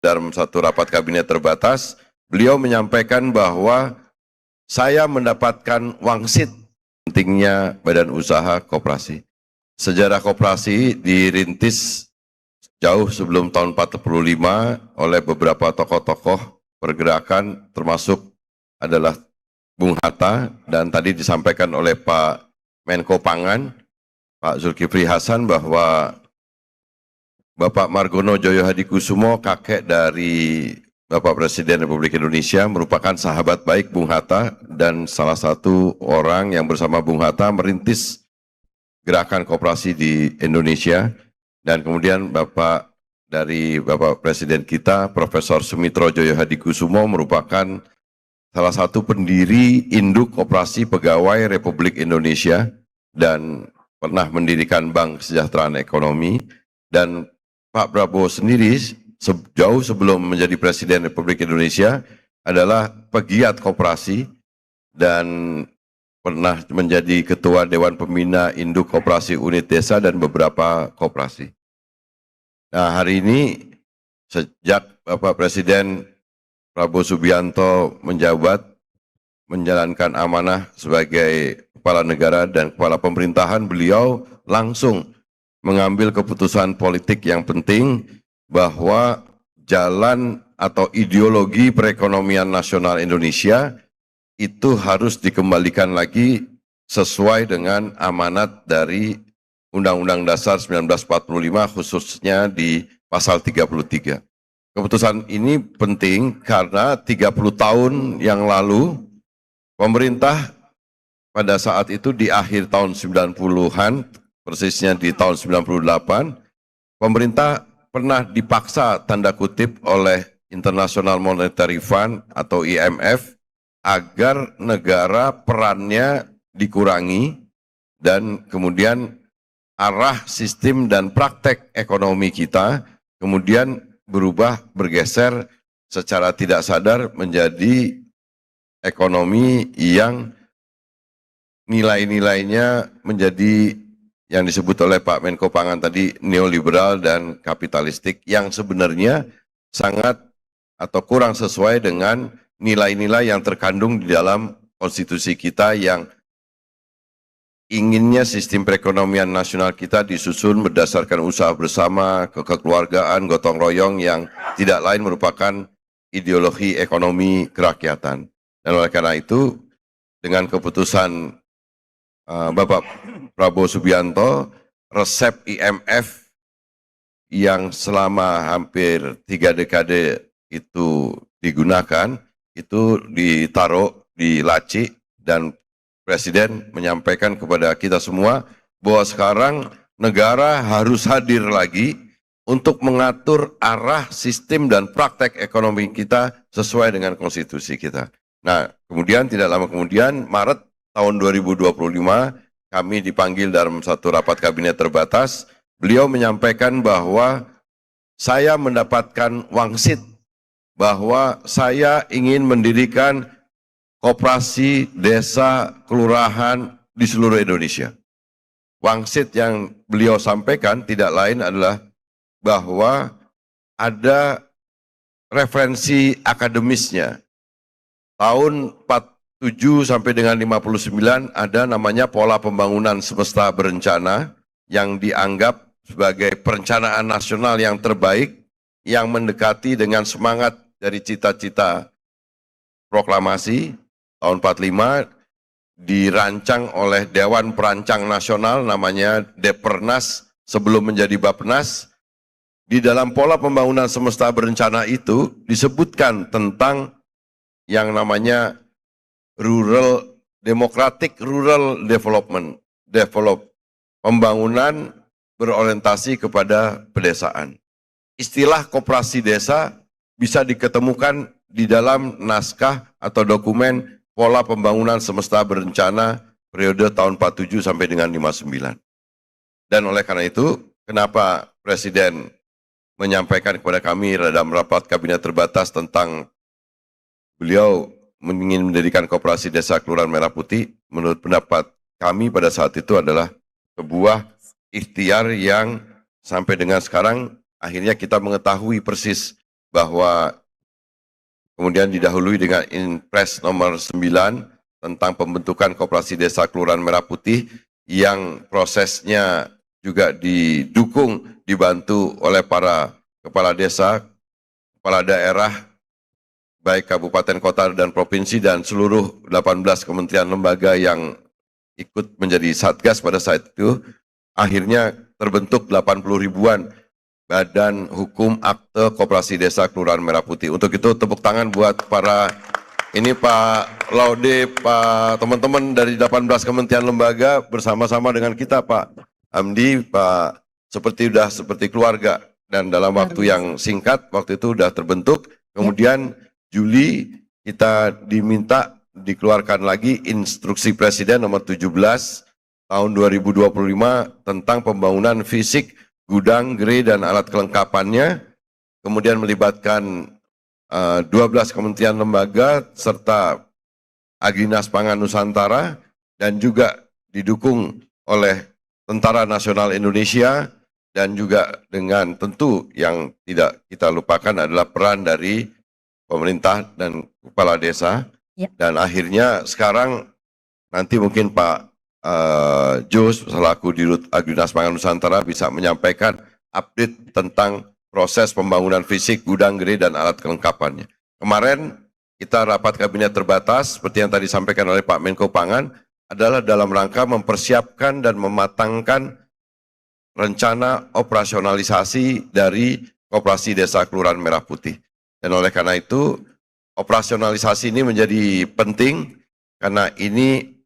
dalam satu rapat kabinet terbatas, beliau menyampaikan bahwa saya mendapatkan wangsit pentingnya badan usaha koperasi. Sejarah koperasi dirintis jauh sebelum tahun 45 oleh beberapa tokoh-tokoh pergerakan, termasuk adalah Bung Hatta, dan tadi disampaikan oleh Pak Menko Pangan, Pak Zulkifli Hasan, bahwa Bapak Margono Joyo Hadikusumo, kakek dari Bapak Presiden Republik Indonesia, merupakan sahabat baik Bung Hatta dan salah satu orang yang bersama Bung Hatta merintis gerakan koperasi di Indonesia. Dan kemudian Bapak Presiden kita, Profesor Sumitro Joyo Hadikusumo, merupakan salah satu pendiri induk koperasi pegawai Republik Indonesia dan pernah mendirikan Bank Kesejahteraan Ekonomi. Dan Pak Prabowo sendiri jauh sebelum menjadi Presiden Republik Indonesia adalah pegiat koperasi dan pernah menjadi Ketua Dewan Pembina Induk Koperasi Unit Desa dan beberapa koperasi. Nah, hari ini sejak Bapak Presiden Prabowo Subianto menjabat menjalankan amanah sebagai Kepala Negara dan Kepala Pemerintahan, beliau langsung mengambil keputusan politik yang penting bahwa jalan atau ideologi perekonomian nasional Indonesia itu harus dikembalikan lagi sesuai dengan amanat dari Undang-Undang Dasar 1945, khususnya di pasal 33. Keputusan ini penting karena 30 tahun yang lalu pemerintah pada saat itu di akhir tahun 90-an, persisnya di tahun 98, pemerintah pernah dipaksa tanda kutip oleh International Monetary Fund atau IMF agar negara perannya dikurangi dan kemudian arah sistem dan praktek ekonomi kita kemudian bergeser secara tidak sadar menjadi ekonomi yang nilai-nilainya menjadi yang disebut oleh Pak Menko Pangan tadi neoliberal dan kapitalistik, yang sebenarnya sangat atau kurang sesuai dengan nilai-nilai yang terkandung di dalam konstitusi kita yang inginnya sistem perekonomian nasional kita disusun berdasarkan usaha bersama, kekeluargaan, gotong royong yang tidak lain merupakan ideologi ekonomi kerakyatan. Dan oleh karena itu, dengan keputusan Bapak Prabowo Subianto, resep IMF yang selama hampir 3 dekade itu digunakan, itu ditaruh di laci, dan Presiden menyampaikan kepada kita semua bahwa sekarang negara harus hadir lagi untuk mengatur arah sistem dan praktek ekonomi kita sesuai dengan konstitusi kita. Nah, kemudian tidak lama kemudian, Maret tahun 2025, kami dipanggil dalam satu rapat kabinet terbatas. Beliau menyampaikan bahwa saya mendapatkan wangsit bahwa saya ingin mendirikan koperasi desa kelurahan di seluruh Indonesia. Wangsit yang beliau sampaikan tidak lain adalah bahwa ada referensi akademisnya. Tahun 47 sampai dengan 59 ada namanya pola pembangunan semesta berencana yang dianggap sebagai perencanaan nasional yang terbaik yang mendekati dengan semangat dari cita-cita proklamasi tahun 45, dirancang oleh Dewan Perancang Nasional namanya Depernas sebelum menjadi Bappenas. Di dalam pola pembangunan semesta berencana itu disebutkan tentang yang namanya Democratic Rural Development, pembangunan berorientasi kepada pedesaan. Istilah koperasi desa bisa diketemukan di dalam naskah atau dokumen pola pembangunan semesta berencana periode tahun 47 sampai dengan 59. Dan oleh karena itu, kenapa Presiden menyampaikan kepada kami dalam rapat kabinet terbatas tentang beliau ingin mendirikan koperasi desa Kelurahan Merah Putih, menurut pendapat kami pada saat itu adalah sebuah ikhtiar yang sampai dengan sekarang akhirnya kita mengetahui persis bahwa kemudian didahului dengan Inpres nomor 9 tentang pembentukan Koperasi Desa Kelurahan Merah Putih yang prosesnya juga didukung, dibantu oleh para kepala desa, kepala daerah, baik kabupaten, kota, dan provinsi, dan seluruh 18 kementerian lembaga yang ikut menjadi satgas pada saat itu. Akhirnya terbentuk 80 ribuan Badan Hukum Akte Koperasi Desa Kelurahan Merah Putih. Untuk itu tepuk tangan buat para ini Pak Laude, Pak teman-teman dari 18 kementerian lembaga bersama-sama dengan kita Pak Hamdi, Pak seperti keluarga, dan dalam waktu yang singkat waktu itu sudah terbentuk. Kemudian Juli kita diminta dikeluarkan lagi Instruksi Presiden nomor 17 tahun 2025 tentang pembangunan fisik gudang, gerai, dan alat kelengkapannya, kemudian melibatkan 12 kementerian lembaga serta Agdinas Pangan Nusantara, dan juga didukung oleh Tentara Nasional Indonesia, dan juga dengan tentu yang tidak kita lupakan adalah peran dari pemerintah dan kepala desa. Dan akhirnya sekarang nanti mungkin Pak Jos selaku Dirut Agdinas Pangan Nusantara bisa menyampaikan update tentang proses pembangunan fisik gudang, gerai, dan alat kelengkapannya. Kemarin kita rapat kabinet terbatas seperti yang tadi disampaikan oleh Pak Menko Pangan adalah dalam rangka mempersiapkan dan mematangkan rencana operasionalisasi dari Koperasi Desa Kelurahan Merah Putih. Dan oleh karena itu operasionalisasi ini menjadi penting karena ini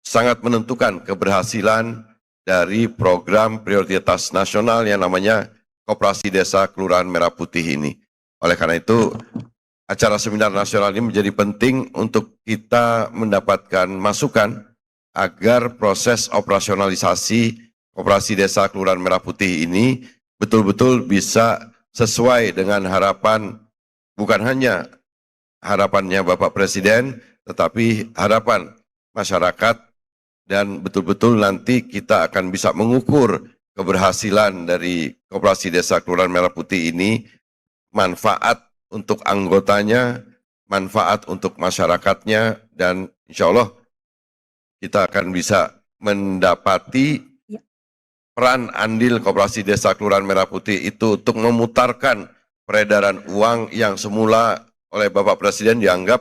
sangat menentukan keberhasilan dari program prioritas nasional yang namanya Koperasi Desa Kelurahan Merah Putih ini. Oleh karena itu, acara seminar nasional ini menjadi penting untuk kita mendapatkan masukan agar proses operasionalisasi Koperasi Desa Kelurahan Merah Putih ini betul-betul bisa sesuai dengan harapan, bukan hanya harapannya Bapak Presiden, tetapi harapan masyarakat. Dan betul-betul nanti kita akan bisa mengukur keberhasilan dari Koperasi Desa Kelurahan Merah Putih ini, manfaat untuk anggotanya, manfaat untuk masyarakatnya, dan insya Allah kita akan bisa mendapati peran andil Koperasi Desa Kelurahan Merah Putih itu untuk memutarkan peredaran uang yang semula oleh Bapak Presiden dianggap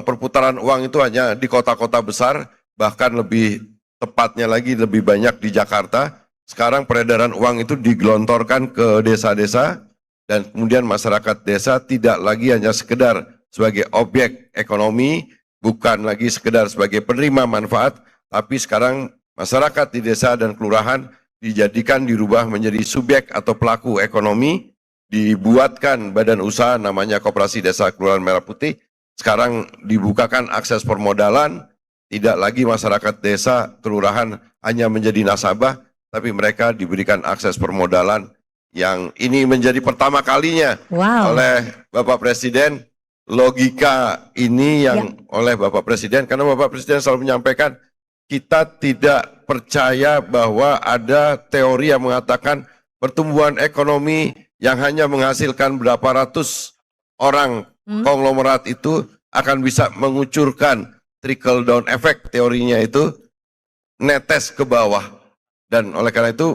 perputaran uang itu hanya di kota-kota besar, bahkan lebih tepatnya lagi lebih banyak di Jakarta. Sekarang peredaran uang itu digelontorkan ke desa-desa, dan kemudian masyarakat desa tidak lagi hanya sekedar sebagai objek ekonomi, bukan lagi sekedar sebagai penerima manfaat, tapi sekarang masyarakat di desa dan kelurahan dirubah menjadi subjek atau pelaku ekonomi, dibuatkan badan usaha namanya Koperasi Desa Kelurahan Merah Putih. Sekarang dibukakan akses permodalan. Tidak lagi masyarakat desa, kelurahan hanya menjadi nasabah, tapi mereka diberikan akses permodalan yang ini menjadi pertama kalinya oleh Bapak Presiden. Logika ini yang oleh Bapak Presiden, karena Bapak Presiden selalu menyampaikan, kita tidak percaya bahwa ada teori yang mengatakan pertumbuhan ekonomi yang hanya menghasilkan berapa ratus orang konglomerat itu akan bisa mengucurkan trickle down effect, teorinya itu netes ke bawah. Dan oleh karena itu,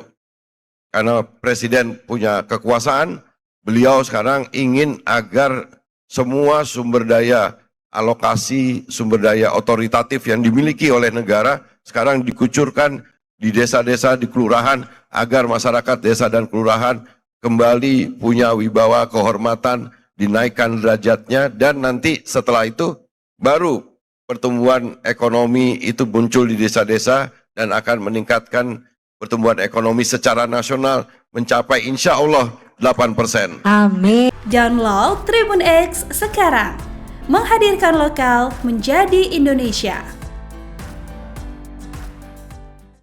karena Presiden punya kekuasaan, beliau sekarang ingin agar semua sumber daya alokasi, sumber daya otoritatif yang dimiliki oleh negara sekarang dikucurkan di desa-desa, di kelurahan, agar masyarakat desa dan kelurahan kembali punya wibawa, kehormatan, dinaikkan derajatnya, dan nanti setelah itu baru pertumbuhan ekonomi itu muncul di desa-desa dan akan meningkatkan pertumbuhan ekonomi secara nasional mencapai insya Allah 8%. Amin. Download Tribun X sekarang, menghadirkan lokal menjadi Indonesia.